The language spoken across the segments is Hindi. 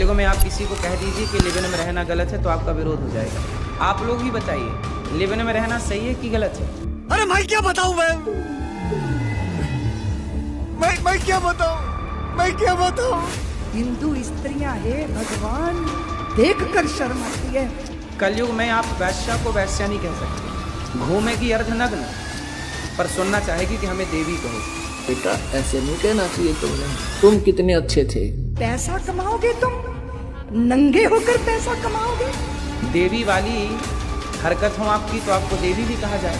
युग में आप किसी को कह दीजिए कि लिव इन में रहना गलत है तो आपका विरोध हो जाएगा। आप लोग ही बताइए, लिव इन में रहना सही है कि गलत है? अरे मैं क्या बताऊं, मैं क्या बताऊं? हिंदू स्त्रियां है भगवान, देख कर शर्म आती है। कलयुग में आप वैश्या को वैश्या नहीं कह सकते, घूमेगी अर्धनग्न पर सुनना चाहेगी कि हमें देवी कहो। बेटा ऐसे नहीं कहना चाहिए तुमने, तुम कितने अच्छे थे। पैसा कमाओगे तुम, नंगे होकर पैसा कमाओगे। देवी वाली हरकत हो आपकी तो आपको देवी भी कहा जाए।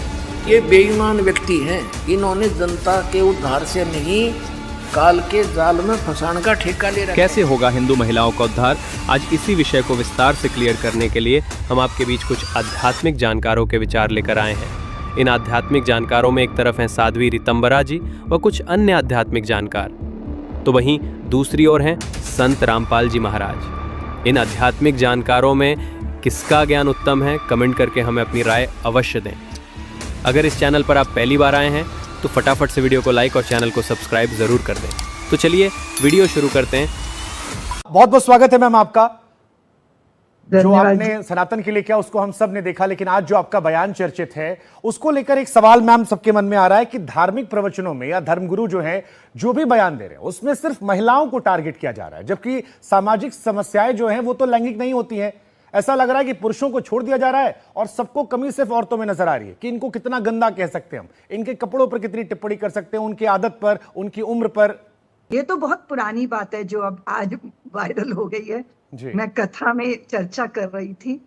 ये बेईमान व्यक्ति हैं, इन्होंने जनता के उद्धार से नहीं काल के जाल में फंसाने का ठेका ले रखा। कैसे होगा हिंदू महिलाओं का उद्धार, आज इसी विषय को विस्तार से क्लियर करने के लिए हम आपके बीच कुछ आध्यात्मिक जानकारों के विचार लेकर आए हैं। इन आध्यात्मिक जानकारों में एक तरफ हैं साध्वी ऋतंबरा जी व कुछ अन्य आध्यात्मिक जानकार, तो वहीं दूसरी ओर हैं संत रामपाल जी महाराज। इन आध्यात्मिक जानकारों में किसका ज्ञान उत्तम है, कमेंट करके हमें अपनी राय अवश्य दें। अगर इस चैनल पर आप पहली बार आए हैं तो फटाफट से वीडियो को लाइक और चैनल को सब्सक्राइब जरूर कर दें। तो चलिए वीडियो शुरू करते हैं। बहुत बहुत स्वागत है मैम आपका। जो आपने सनातन के लिए किया उसको हम सब ने देखा, लेकिन आज जो आपका बयान चर्चित है उसको लेकर एक सवाल मैम सबके मन में आ रहा है कि धार्मिक प्रवचनों में या धर्मगुरु जो है जो भी बयान दे रहे हैं उसमें सिर्फ महिलाओं को टारगेट किया जा रहा है, जबकि सामाजिक समस्याएं जो हैं वो तो लैंगिक नहीं होती हैं। ऐसा लग रहा है कि पुरुषों को छोड़ दिया जा रहा है और सबको कमी सिर्फ औरतों में नजर आ रही है कि इनको कितना गंदा कह सकते हैं हम, इनके कपड़ों पर कितनी टिप्पणी कर सकते हैं, उनकी आदत पर, उनकी उम्र पर। ये तो बहुत पुरानी बात है जो अब आज वायरल हो गई है। मैं कथा में चर्चा कर रही थी,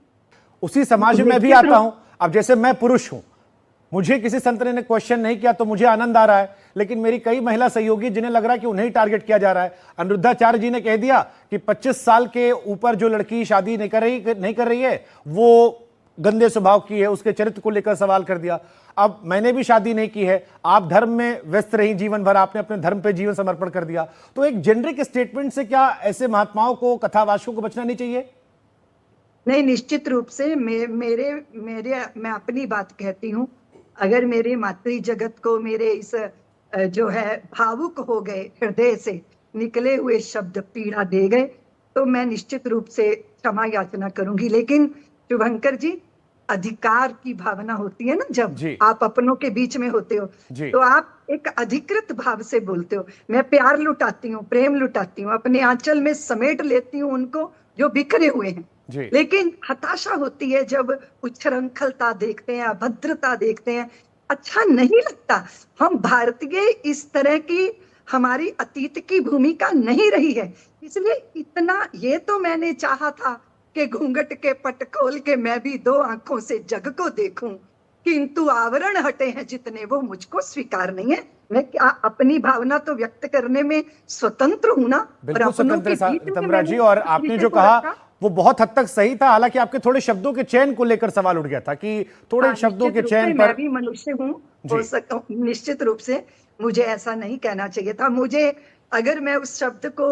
उसी समाज में भी आता हूं। अब जैसे मैं पुरुष हूं, मुझे किसी संत ने क्वेश्चन नहीं किया तो मुझे आनंद आ रहा है, लेकिन मेरी कई महिला सहयोगी जिन्हें लग रहा है कि उन्हें ही टारगेट किया जा रहा है। अनिरुद्धाचार्य जी ने कह दिया कि 25 साल के ऊपर जो लड़की शादी नहीं कर रही है वो गंदे स्वभाव की है, उसके चरित्र को लेकर सवाल कर दिया। अब मैंने भी शादी नहीं की है, आप धर्म में व्यस्त रही जीवन भर, आपने अपने धर्म पे जीवन समर्पण कर दिया, तो एक जेनरिक स्टेटमेंट से क्या ऐसे महात्माओं को, कथावाचकों को बचना नहीं चाहिए? नहीं, निश्चित रूप से मैं अपनी बात कहती हूँ। अगर मेरे मातृ जगत को मेरे इस जो है भावुक हो गए हृदय से निकले हुए शब्द पीड़ा दे गए तो मैं निश्चित रूप से क्षमा याचना करूंगी। लेकिन शुभंकर जी, अधिकार की भावना होती है ना, जब आप अपनों के बीच में होते हो तो आप एक अधिकृत भाव से बोलते हो। मैं प्यार लुटाती हूँ, प्रेम लुटाती हूँ, अपने आंचल में समेट लेती हूँ उनको जो बिखरे हुए हैं। लेकिन हताशा होती है जब उच्छृंखलता देखते हैं, अभद्रता देखते हैं, अच्छा नहीं लगता। हम भारतीय इस तरह की हमारी अतीत की भूमिका नहीं रही है, इसलिए इतना ये तो मैंने चाहा था कि घूंघट के पट खोल के मैं भी दो आंखों से जग को देखूं, किंतु आवरण हटे हैं जितने वो मुझको स्वीकार नहीं है। मैं क्या अपनी भावना तो व्यक्त करने में स्वतंत्र हूं ना। बिल्कुल स्वतंत्र ऋतंबरा जी, और आपने जो कहा वो बहुत हद तक सही था। हालांकि आपके थोड़े शब्दों के चयन को लेकर सवाल उठ गया था कि थोड़े शब्दों के चयन पर। मैं भी मनुष्य हूँ, हो सकता निश्चित रूप से मुझे ऐसा नहीं कहना चाहिए था। मुझे अगर मैं उस शब्द को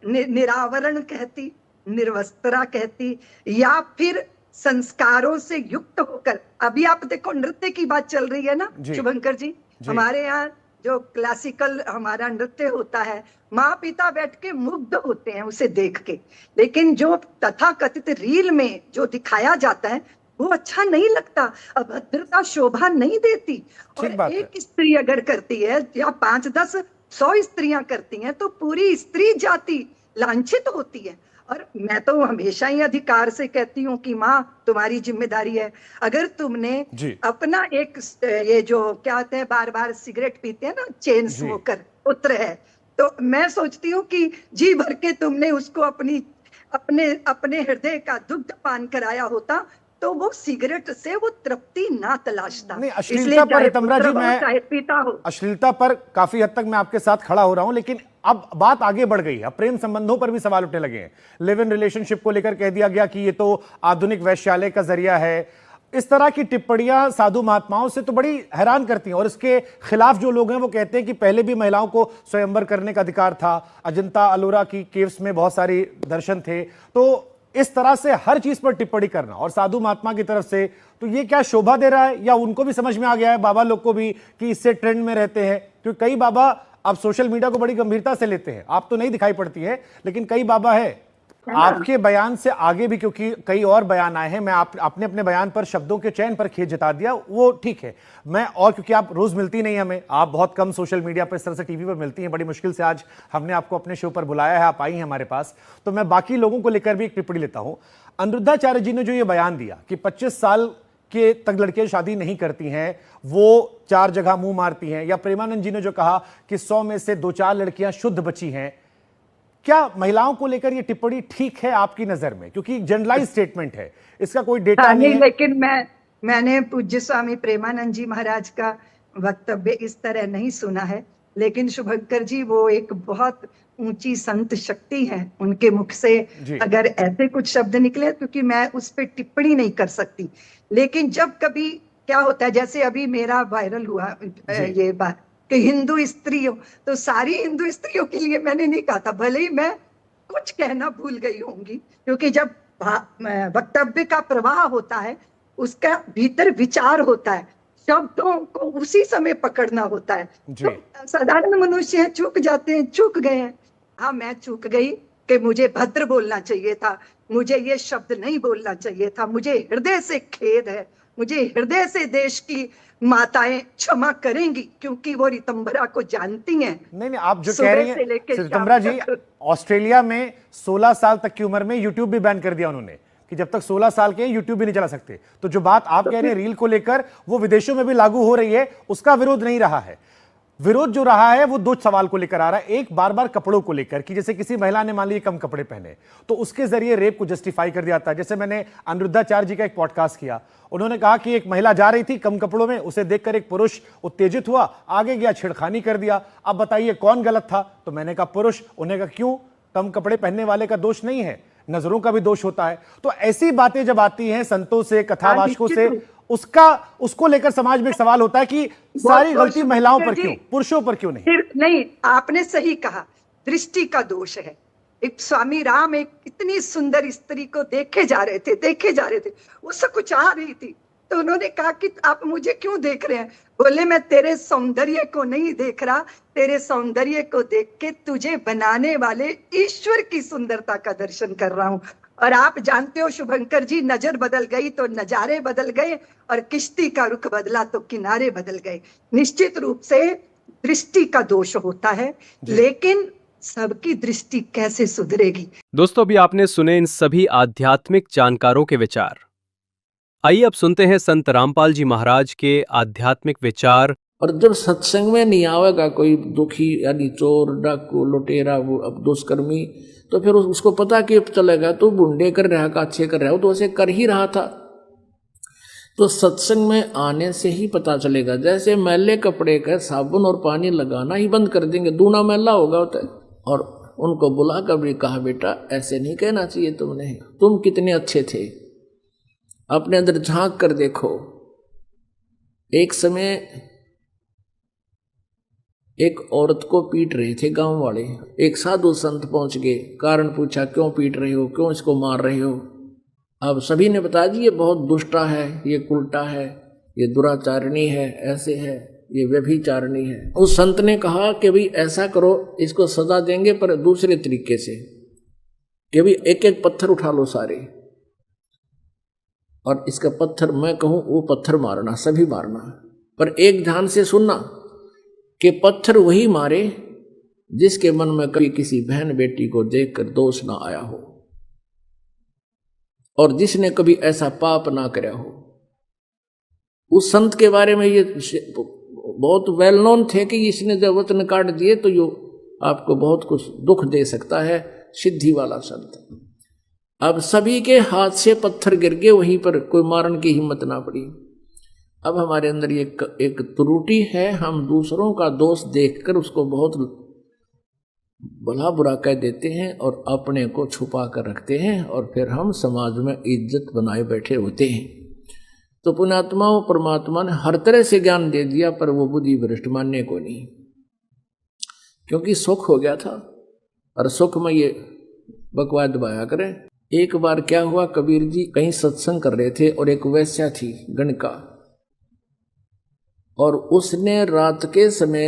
निरावरण कहती, निर्वस्त्रा कहती, या फिर संस्कारों से युक्त होकर, अभी आप देखो नृत्य की बात चल रही है ना शुभंकर जी, हमारे यहाँ जो क्लासिकल हमारा नृत्य होता है, माँ पिता बैठ के मुग्ध होते हैं उसे देख के, लेकिन जो तथाकथित रील में जो दिखाया जाता है वो अच्छा नहीं लगता, अभद्रता शोभा नहीं देती। और एक स्त्री अगर करती है या 5, 10, 100 स्त्रियां करती हैं तो पूरी स्त्री जाति लांछित होती है। और मैं तो हमेशा ही अधिकार से कहती हूँ कि माँ तुम्हारी जिम्मेदारी है, अगर तुमने अपना एक ये जो क्या होते हैं बार बार सिगरेट पीते हैं ना, चेन स्मोकर पुत्र है, तो मैं सोचती हूँ कि जी भर के तुमने उसको अपने हृदय का दुग्ध पान कराया होता तो वो सिगरेट से वो तृप्ति ना तलाशता। अश्लीलता पर ऋतंबरा जी, मैं अश्लीलता पर काफी हद तक मैं आपके साथ खड़ा हो रहा हूं, लेकिन अब बात आगे बढ़ गई है। अब प्रेम संबंधों पर भी सवाल उठने लगे हैं। लिव इन रिलेशनशिप को लेकर कह दिया गया कि ये तो आधुनिक वैश्यालय का जरिया है। इस तरह की टिप्पणियां साधु महात्माओं से तो बड़ी हैरान करती हैं, और इसके खिलाफ जो लोग हैं वो कहते हैं कि पहले भी महिलाओं को स्वयंवर करने का अधिकार था, अजंता अलोरा की केव्स में बहुत सारी दर्शन थे। तो इस तरह से हर चीज पर टिप्पणी करना और साधु महात्मा की तरफ से, तो ये क्या शोभा दे रहा है, या उनको भी समझ में आ गया है, बाबा लोग को भी, कि इससे ट्रेंड में रहते हैं? क्योंकि कई बाबा अब सोशल मीडिया को बड़ी गंभीरता से लेते हैं। आप तो नहीं दिखाई पड़ती है, लेकिन कई बाबा है आपके बयान से आगे भी, क्योंकि कई और बयान आए हैं, मैं आपने अपने बयान पर शब्दों के चयन पर खेद जता दिया, वो ठीक है। मैं, और क्योंकि आप रोज मिलती नहीं हमें, आप बहुत कम सोशल मीडिया पर इस तरह से टीवी पर मिलती हैं, बड़ी मुश्किल से आज हमने आपको अपने शो पर बुलाया है, आप आई हैं हमारे पास, तो मैं बाकी लोगों को लेकर भी एक टिप्पणी लेता हूं। अनिरुद्धाचार्य जी ने जो ये बयान दिया कि 25 साल के तक लड़कियां शादी नहीं करती हैं, वो 4 जगह मुंह मारती हैं, या प्रेमानंद जी ने जो कहा कि 100 में से 2-4 लड़कियां शुद्ध बची हैं, क्या महिलाओं को लेकर ये टिप्पणी ठीक है आपकी नजर में? क्योंकि जनरलाइज स्टेटमेंट है, इसका कोई डेटा नहीं है। लेकिन मैंने पूज्य स्वामी प्रेमानंद जी महाराज का वक्तव्य इस तरह नहीं सुना है, लेकिन शुभंकर जी वो एक बहुत ऊंची संत शक्ति है, उनके मुख से अगर ऐसे कुछ शब्द निकले, क्योंकि मैं उस पर टिप्पणी नहीं कर सकती। लेकिन जब कभी क्या होता है, जैसे अभी मेरा वायरल हुआ ये बात कि हिंदू स्त्रियों, तो सारी हिंदू स्त्रियों के लिए मैंने नहीं कहा था, भले ही मैं कुछ कहना भूल गई होंगी, क्योंकि जब वक्तव्य का प्रवाह होता है, उसका भीतर विचार होता है, शब्दों को उसी समय पकड़ना होता है। तो साधारण मनुष्य चूक जाते हैं, चूक गए हैं। हाँ, मैं चूक गई कि मुझे भद्र बोलना चाहिए था, मुझे ये शब्द नहीं बोलना चाहिए था, मुझे हृदय से खेद है, मुझे हृदय से देश की माताएं क्षमा करेंगी, क्योंकि वो रितंबरा को जानती हैं। नहीं, आप जो कह रही हैं रितंबरा जी, ऑस्ट्रेलिया में 16 साल तक की उम्र में यूट्यूब भी बैन कर दिया उन्होंने, कि जब तक 16 साल के यूट्यूब भी नहीं चला सकते। तो जो बात आप कह रहे हैं रील को लेकर, वो विदेशों में भी लागू हो रही है, उसका विरोध नहीं रहा है। विरोध जो रहा है वो 2 सवाल को लेकर आ रहा है। एक, बार बार कपड़ों को लेकर, कि जैसे किसी महिला ने मान लीजिए कम कपड़े पहने तो उसके जरिए रेप को जस्टिफाई कर दिया था। जैसे मैंने अनिरुद्धाचार्य जी का एक पॉडकास्ट किया, उन्होंने कहा कि एक महिला जा रही थी कम कपड़ों में, उसे देखकर एक पुरुष उत्तेजित हुआ, आगे गया, छेड़खानी कर दिया। अब बताइए कौन गलत था? तो मैंने कहा पुरुष। उन्हें कहा क्यों? कम कपड़े पहनने वाले का दोष नहीं है, नजरों का भी दोष होता है। तो ऐसी बातें जब आती हैं संतों से, कथावाचकों से, उसको लेकर समाज में एक सवाल होता है कि सारी गलती महिलाओं पर क्यों, पुरुषों पर क्यों नहीं? नहीं, आपने सही कहा, दृष्टि का दोष है। एक स्वामी राम एक इतनी सुंदर स्त्री को देखे जा रहे थे, वो सकुचा रही थी, तो उन्होंने कहा कि आप मुझे क्यों देख रहे हैं? बोले मैं तेरे सौंदर्य को नहीं देख रहा, तेरे सौंदर्य को देख के तुझे बनाने वाले ईश्वर की सुंदरता का दर्शन कर रहा हूं। और आप जानते हो शुभंकर जी, नजर बदल गई तो नजारे बदल गए, और किश्ती का रुख बदला तो किनारे बदल गए। निश्चित रूप से दृष्टि का दोष होता है, लेकिन सबकी दृष्टि कैसे सुधरेगी? दोस्तों, अभी आपने सुने इन सभी आध्यात्मिक जानकारों के विचार। आइए अब सुनते हैं संत रामपाल जी महाराज के आध्यात्मिक विचार। और जब सत्संग में नहीं आवेगा कोई दुखी, यानी चोर, डाकू, लुटेरा, वो अब दुष्कर्मी, तो फिर उसको पता कि चलेगा तो बुंडे कर रहा का अच्छे कर रहा हो, तो वैसे कर ही रहा था। तो सत्संग में आने से ही पता चलेगा। जैसे मैले कपड़े का साबुन और पानी लगाना ही बंद कर देंगे, दूना मैला होगा होता है। और उनको बुला कर भी कहा, बेटा ऐसे नहीं कहना चाहिए तुमने, तुम कितने अच्छे थे, अपने अंदर झांक कर देखो। एक समय एक औरत को पीट रहे थे गांव वाले, एक साधु संत पहुंच गए, कारण पूछा क्यों पीट रहे हो, क्यों इसको मार रहे हो? अब सभी ने बताया जी ये बहुत दुष्टा है, ये उल्टा है, ये दुराचारणी है, ऐसे है, ये व्यभिचारणी है। उस संत ने कहा कि भाई ऐसा करो, इसको सजा देंगे पर दूसरे तरीके से, कि भाई एक एक पत्थर उठा लो सारे, और इसका पत्थर मैं कहूं वो पत्थर मारना, सभी मारना, पर एक ध्यान से सुनना कि पत्थर वही मारे जिसके मन में कभी किसी बहन बेटी को देखकर दोष ना आया हो, और जिसने कभी ऐसा पाप ना कराया हो। उस संत के बारे में ये बहुत वेल नोन थे कि इसने जब वचन काट दिए तो यो आपको बहुत कुछ दुख दे सकता है, सिद्धि वाला संत। अब सभी के हाथ से पत्थर गिर गए, वहीं पर कोई मारने की हिम्मत ना पड़ी। अब हमारे अंदर एक त्रुटि है, हम दूसरों का दोष देखकर उसको बहुत भला बुरा कह देते हैं और अपने को छुपा कर रखते हैं, और फिर हम समाज में इज्जत बनाए बैठे होते हैं। तो पुण्यात्माओं, परमात्मा ने हर तरह से ज्ञान दे दिया, पर वो बुद्धि भ्रष्ट मानने को नहीं, क्योंकि सुख हो गया था, और सुख में ये बकवाद दबाया करें। एक बार क्या हुआ, कबीर जी कहीं सत्संग कर रहे थे और एक वैश्या थी गणका, और उसने रात के समय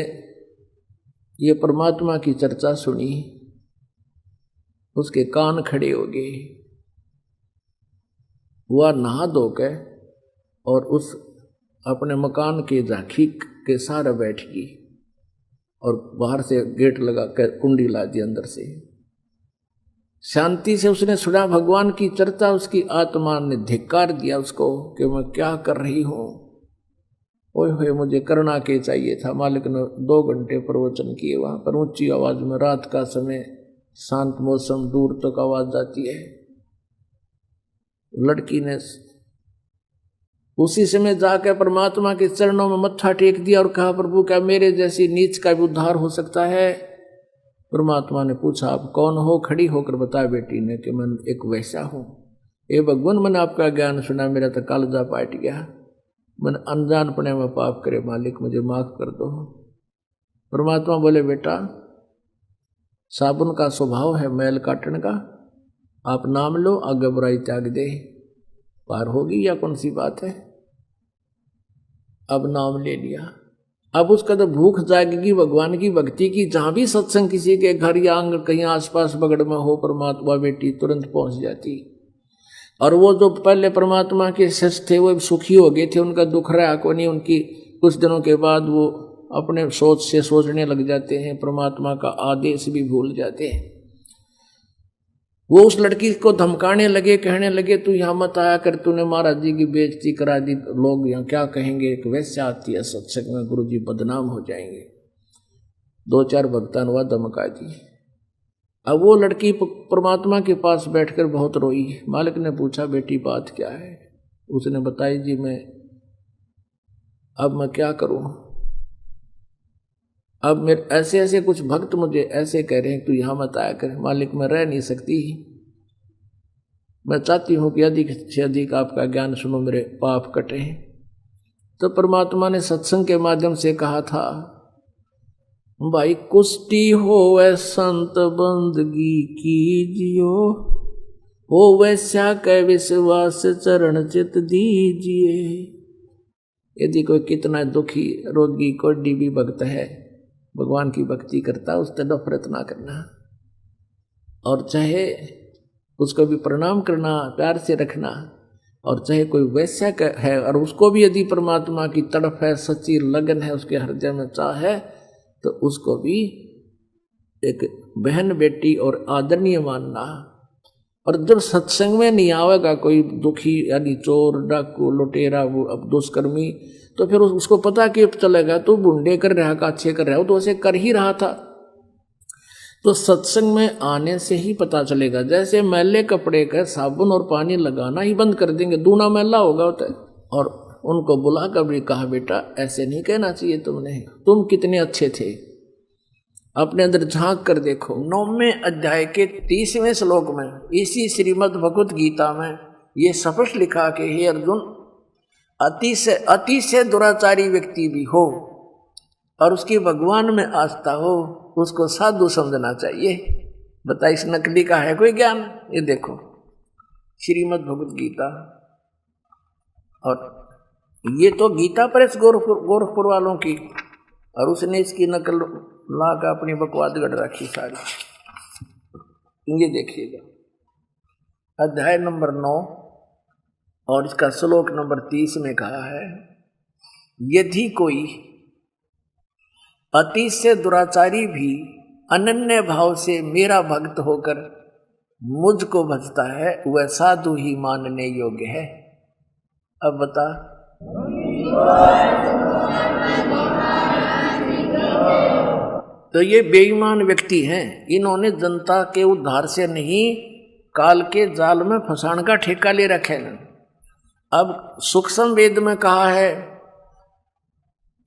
ये परमात्मा की चर्चा सुनी, उसके कान खड़े हो गए। वह नहा धो के और उस अपने मकान के झांकी के सहारे बैठ गई और बाहर से गेट लगा कर कुंडी ला दी अंदर से। शांति से उसने सुना भगवान की चर्चा। उसकी आत्मा ने धिक्कार दिया उसको कि मैं क्या कर रही हूं। ओए होए, मुझे करना के चाहिए था। मालिक ने 2 घंटे प्रवचन किए वहां पर ऊंची आवाज में। रात का समय, शांत मौसम, दूर तक आवाज जाती है। लड़की ने उसी समय जाकर परमात्मा के चरणों में मत्था टेक दिया और कहा, प्रभु क्या मेरे जैसी नीच का भी उद्धार हो सकता है? परमात्मा ने पूछा, आप कौन हो? खड़ी होकर बताया बेटी ने कि मैं एक वैसा हूं। ए भगवान, मैंने आपका ज्ञान सुना, मेरा तो कालजा पाट गया। मैंने अनजानपने में पाप करे, मालिक मुझे माफ कर दो। परमात्मा बोले, बेटा साबुन का स्वभाव है मैल काटने का, आप नाम लो, आगे बुराई त्याग दे, पार होगी या कौन सी बात है। अब नाम ले लिया। अब उसका तो भूख जागेगी भगवान की भक्ति की। जहां भी सत्संग किसी के घर या आंगन कहीं आसपास बगड़ में हो, परमात्मा बेटी तुरंत पहुंच जाती। और वो जो पहले परमात्मा के शिष्य थे वो सुखी हो गए थे, उनका दुख रहा को नहीं। उनकी कुछ दिनों के बाद वो अपने सोच से सोचने लग जाते हैं, परमात्मा का आदेश भी भूल जाते हैं। वो उस लड़की को धमकाने लगे, कहने लगे तू यहाँ मत आया कर, तूने महाराज जी की बेइज्जती करा दी, लोग यहाँ क्या कहेंगे, एक वैसे आती है सत्संग में, गुरु जी बदनाम हो जाएंगे। 2-4 भक्तान हुआ धमका दी। अब वो लड़की परमात्मा के पास बैठकर बहुत रोई। मालिक ने पूछा, बेटी बात क्या है? उसने बताई, जी अब मैं क्या करूं? अब मेरे ऐसे ऐसे कुछ भक्त मुझे ऐसे कह रहे हैं तू यहाँ मत आया कर। मालिक मैं रह नहीं सकती, मैं चाहती हूँ कि अधिक से अधिक आपका ज्ञान सुनो, मेरे पाप कटे। तो परमात्मा ने सत्संग के माध्यम से कहा था, भाई कुष्टी हो वै संत बंदगी कीजियो, हो वैसा कै विश्वास चरण चित दीजिए। यदि कोई कितना दुखी रोगी कोई भी भक्त है, भगवान की भक्ति करता, उससे नफरत ना करना, और चाहे उसको भी प्रणाम करना, प्यार से रखना। और चाहे कोई वैसा है और उसको भी यदि परमात्मा की तड़फ है, सच्ची लगन है, उसके हृदय में चाह है, तो उसको भी एक बहन बेटी और आदरणीय मानना। और जब सत्संग में नहीं आवेगा कोई दुखी यानी चोर, डाकू, लुटेरा, वो अब दुष्कर्मी, तो फिर उसको पता कि चलेगा तो बुंडे कर रहा का अच्छे कर रहा हो, तो उसे कर ही रहा था। तो सत्संग में आने से ही पता चलेगा। जैसे मैले कपड़े का साबुन और पानी लगाना ही बंद कर देंगे, दूना मैला होगा होता है। और उनको बुला कर भी कहा, बेटा ऐसे नहीं कहना चाहिए तुमने, तुम कितने अच्छे थे, अपने अंदर झांक कर देखो। 9वें अध्याय के 30वें श्लोक में इसी श्रीमद् भगवत गीता में ये स्पष्ट लिखा कि हे अर्जुन, अति से दुराचारी व्यक्ति भी हो और उसकी भगवान में आस्था हो, उसको साधु समझना चाहिए। बता, इस नकली का है कोई ज्ञान? ये देखो श्रीमद् भगवत गीता, और ये तो गीता प्रेस गोरखपुर वालों की, और उसने इसकी नकल ला कर अपनी बकवाद गढ़ रखी सारी। ये देखिएगा अध्याय नंबर 9 और इसका श्लोक नंबर 30 में कहा है, यदि कोई अति से दुराचारी भी अनन्य भाव से मेरा भक्त होकर मुझको भजता है, वह साधु ही मानने योग्य है। अब बता, तो ये बेईमान व्यक्ति हैं, इन्होंने जनता के उद्धार से नहीं काल के जाल में फंसाने का ठेका ले रखे न। अब सूक्ष्म वेद में कहा है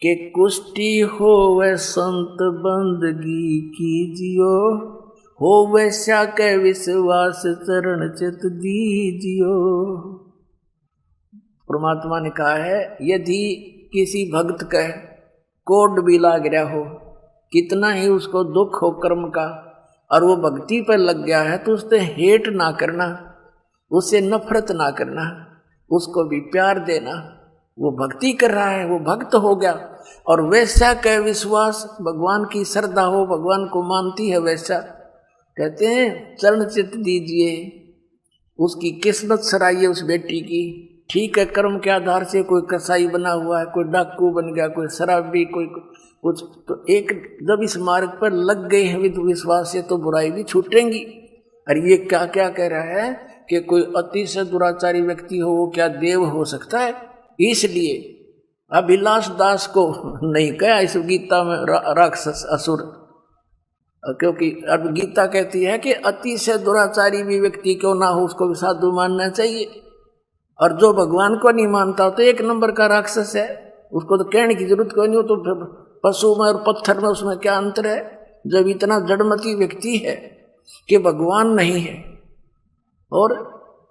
कि कुष्टी हो वै संत बंदगी कीजियो, हो वैसा के विश्वास चरण चित दीजियो। परमात्मा ने कहा है, यदि किसी भक्त का कोड भी लाग रहा हो, कितना ही उसको दुख हो कर्म का, और वो भक्ति पर लग गया है, तो उससे हेट ना करना, उससे नफरत ना करना, उसको भी प्यार देना। वो भक्ति कर रहा है, वो भक्त हो गया, और वैसा का विश्वास, भगवान की श्रद्धा हो, भगवान को मानती है वैसा, कहते हैं चरण चित दीजिए, उसकी किस्मत सराइए उस बेटी की। ठीक है, कर्म के आधार से कोई कसाई बना हुआ है, कोई डाकू बन गया, कोई शराबी, कोई कुछ, तो एक जब इस मार्ग पर लग गए हैं विधि विश्वास से तो बुराई भी छूटेंगी। और ये क्या क्या कह रहा है कि कोई अति से दुराचारी व्यक्ति हो वो क्या देव हो सकता है? इसलिए अभिलाष दास को नहीं कहा इस गीता में राक्षस असुर, क्योंकि अब गीता कहती है कि अति से दुराचारी भी व्यक्ति क्यों ना हो उसको भी साधु मानना चाहिए। और जो भगवान को नहीं मानता तो एक नंबर का राक्षस है, उसको तो कहने की जरूरत कोई नहीं हो। तो पशु में और पत्थर में उसमें क्या अंतर है? जब इतना जड़मती व्यक्ति है कि भगवान नहीं है, और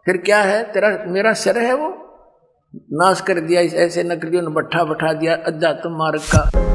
फिर क्या है, तेरा मेरा सिर है वो नाश कर दिया, ऐसे नकलियों ने बैठा दिया अध्यात्म मार्ग का।